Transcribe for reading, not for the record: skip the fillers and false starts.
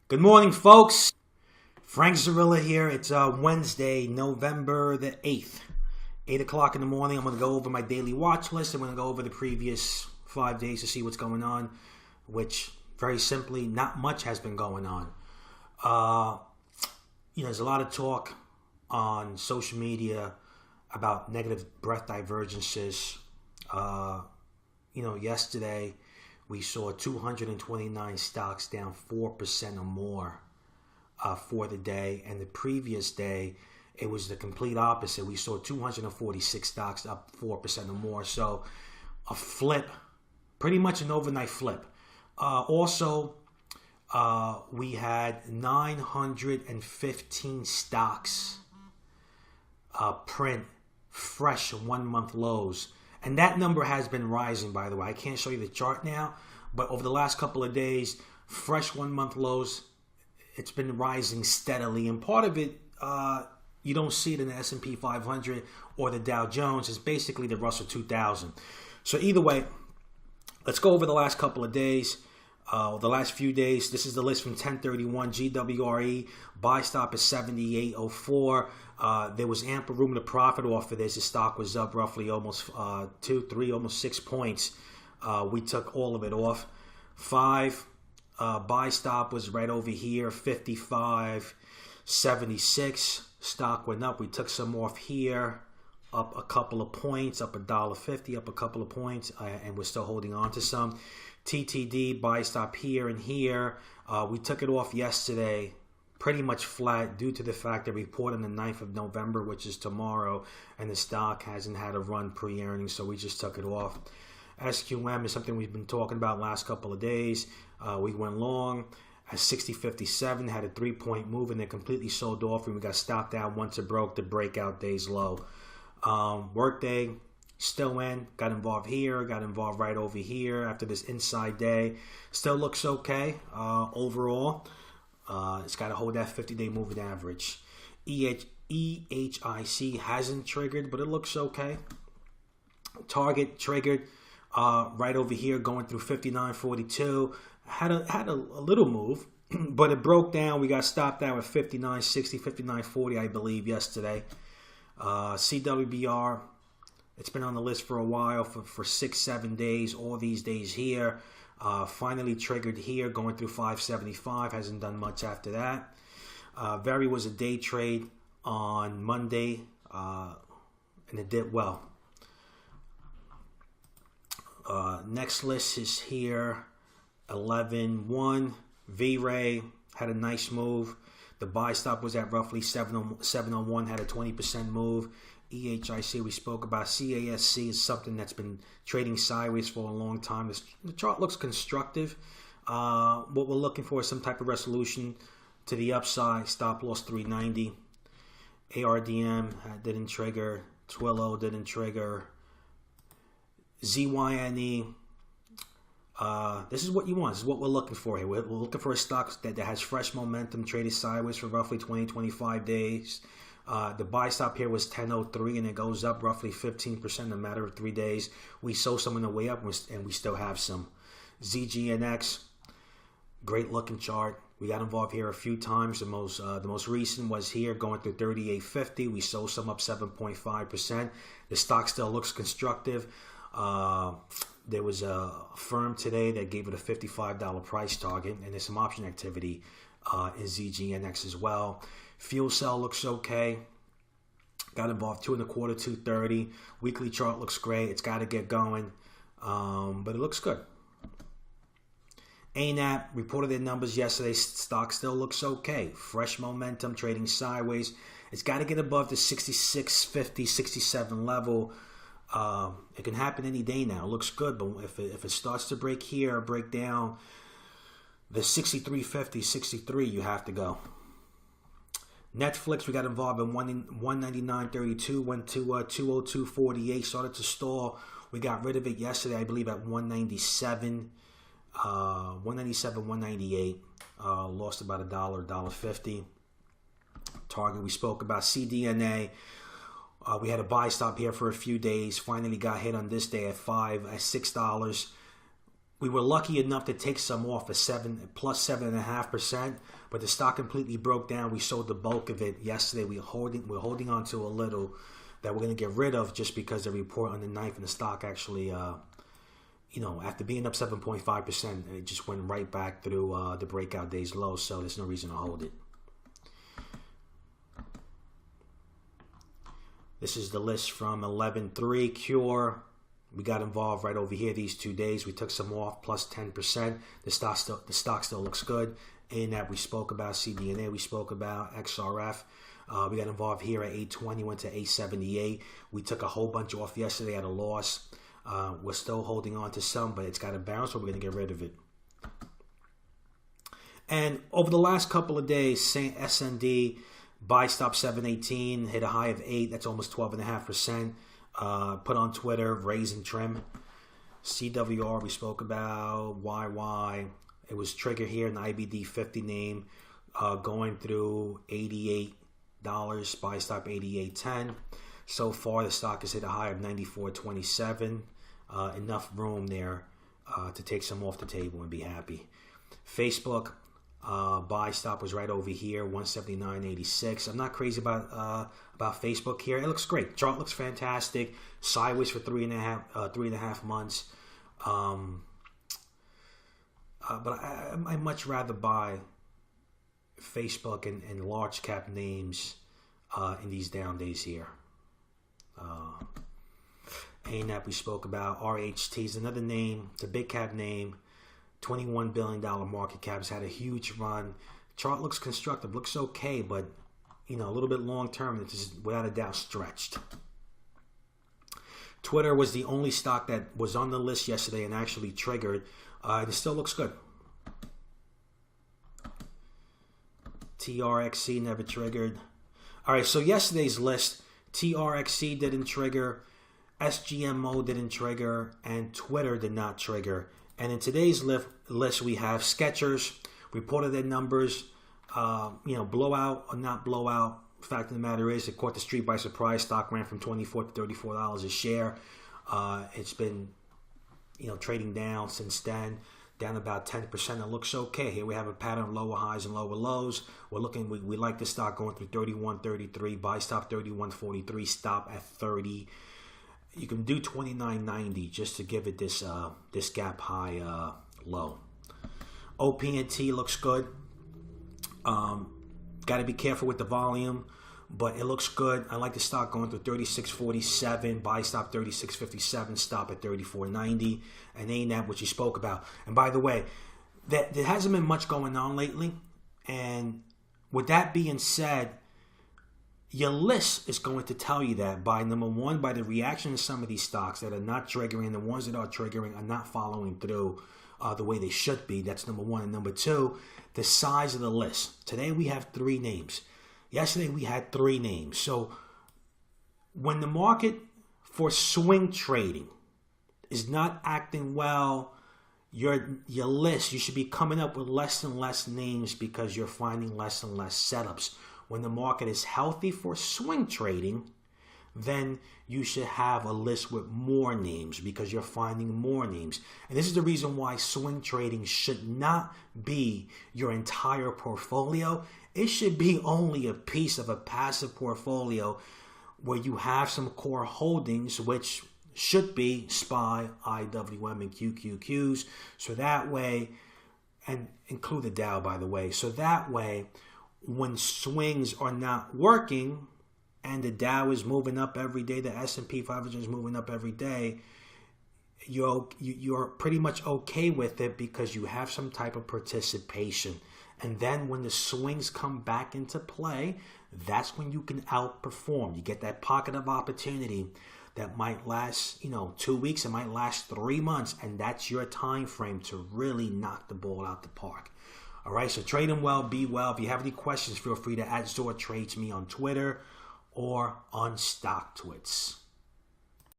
Good morning, folks. Frank Zarilla here. It's Wednesday, November the 8th. 8 o'clock in the morning. I'm going to go over my daily watch list. I'm going to go over the previous 5 days to see what's going on, which, very simply, not much has been going on. There's a lot of talk on social media about negative breadth divergences. Yesterday we saw 229 stocks down 4% or more for the day, and the previous day it was the complete opposite. We saw 246 stocks up 4% or more. So a flip, pretty much an overnight flip. We had 915 stocks print fresh 1 month lows. And that number has been rising, by the way. I can't show you the chart now, but over the last couple of days, fresh 1 month lows, it's been rising steadily. And part of it, you don't see it in the S&P 500 or the Dow Jones. It's basically the Russell 2000. So either way, let's go over the last couple of days. The last few days, this is the list from 1031. GWRE, buy stop is 78.04. There was ample room to profit off of this. The stock was up roughly almost 6 points. We took all of it off. 5, buy stop was right over here, 55.76. Stock went up. We took some off here, up a couple of points, up $1.50, up a couple of points, and we're still holding on to some. TTD, buy stop here and here. We took it off yesterday, pretty much flat due to the fact that we report on the 9th of November, which is tomorrow, and the stock hasn't had a run pre-earnings, so we just took it off. SQM is something we've been talking about last couple of days. We went long at 60.57, had a 3-point move, and then completely sold off, and we got stopped out once it broke the breakout day's low. Workday, still in, got involved here, got involved right over here after this inside day. Still looks okay overall. It's got to hold that 50-day moving average. EHIC hasn't triggered, but it looks okay. Target triggered right over here, going through 59.42. Had a little move, but it broke down. We got stopped out at 59.60, 59.40, I believe, yesterday. CWBR, it's been on the list for a while, for 6-7 days, all these days here. Finally triggered here, going through 575, hasn't done much after that. Very was a day trade on Monday, and it did well. Next list is here, 11.1. V-Ray had a nice move. The buy stop was at roughly 701, had a 20% move. EHIC, we spoke about. CASC is something that's been trading sideways for a long time. The chart looks constructive. What we're looking for is some type of resolution to the upside. Stop loss 390. ARDM didn't trigger. Twillo didn't trigger. ZYNE. This is what you want. This is what we're looking for here. We're looking for a stock that has fresh momentum, traded sideways for roughly 20-25 days. The buy stop here was 10.03, and it goes up roughly 15% in a matter of 3 days. We sold some on the way up, and we still have some. ZGNX, great looking chart. We got involved here a few times. The most recent was here, going through 38.50. We sold some up 7.5%. The stock still looks constructive. There was a firm today that gave it a $55 price target, and there's some option activity in ZGNX as well. Fuel cell looks okay. Got involved 2.25, 230. Weekly chart looks great. It's got to get going, but it looks good. ANAP reported their numbers yesterday. Stock still looks okay. Fresh momentum, trading sideways. It's got to get above the 66.50, 67 level. It can happen any day now. It looks good, but if it starts to break here, break down the 63.50, 63, you have to go. Netflix, we got involved in 199.32, went to 202.48, started to stall. We got rid of it yesterday, I believe, at 197, 198. Lost about $1.50. Target, we spoke about. CDNA. We had a buy stop here for a few days. Finally got hit on this day at $6. We were lucky enough to take some off at +7.5%, but the stock completely broke down. We sold the bulk of it yesterday. We're holding on to a little that we're going to get rid of just because the report on the 9th and the stock actually, after being up 7.5%, it just went right back through the breakout day's low. So there's no reason to hold it. This is the list from 11/3 Cure. We got involved right over here these 2 days. We took some off, +10%. The stock still looks good. ANAP we spoke about, CDNA we spoke about, XRF. We got involved here at 820, went to 878. We took a whole bunch off yesterday at a loss. We're still holding on to some, but it's got a bounce, so we're going to get rid of it. And over the last couple of days, SND buy stop 718, hit a high of 8. That's almost 12.5%. Put on Twitter, raise and trim. CWR we spoke about, YY. It was trigger here in the IBD 50 name, going through $88. Buy stop 88.10. So far, the stock has hit a high of 94.27. Enough room there to take some off the table and be happy. Facebook buy stop was right over here, 179.86. I'm not crazy about Facebook here. It looks great. Chart looks fantastic. Sideways for 3.5 months. But I much rather buy Facebook and large cap names in these down days here. ANAP we spoke about. RHT is another name. It's a big cap name. $21 billion market cap. Has had a huge run. Chart looks constructive. Looks okay, but a little bit long term. It's without a doubt stretched. Twitter was the only stock that was on the list yesterday and actually triggered. It still looks good. TRXC never triggered. All right, so yesterday's list, TRXC didn't trigger, SGMO didn't trigger, and Twitter did not trigger. And in today's list, we have Skechers, reported their numbers, blowout or not blowout. Fact of the matter is, it caught the street by surprise. Stock ran from $24 to $34 a share. It's been, trading down since then, down about 10%. It looks okay. Here we have a pattern of lower highs and lower lows. We like the stock going through 31.33. Buy stop 31.43. Stop at 30. You can do 29.90 just to give it this gap high low. OP&T looks good. Got to be careful with the volume, but it looks good. I like the stock going through 36.47. Buy stop 36.57. Stop at 34.90. And ANAP, which you spoke about. And by the way, there hasn't been much going on lately. And with that being said, your list is going to tell you that by number one, by the reaction to some of these stocks that are not triggering, the ones that are triggering are not following through the way they should be. That's number one. And number two, the size of the list. Today we have 3 names. Yesterday we had 3 names. So when the market for swing trading is not acting well, your list, you should be coming up with less and less names because you're finding less and less setups. When the market is healthy for swing trading, then you should have a list with more names because you're finding more names. And this is the reason why swing trading should not be your entire portfolio. It should be only a piece of a passive portfolio where you have some core holdings, which should be SPY, IWM, and QQQs. So that way, and include the Dow, by the way. So that way, when swings are not working and the Dow is moving up every day, the S&P 500 is moving up every day, you're pretty much okay with it because you have some type of participation. And then when the swings come back into play, that's when you can outperform. You get that pocket of opportunity that might last, 2 weeks, it might last 3 months, and that's your time frame to really knock the ball out the park. All right, so trade them well, be well. If you have any questions, feel free to @ZorTrades me on Twitter or on StockTwits.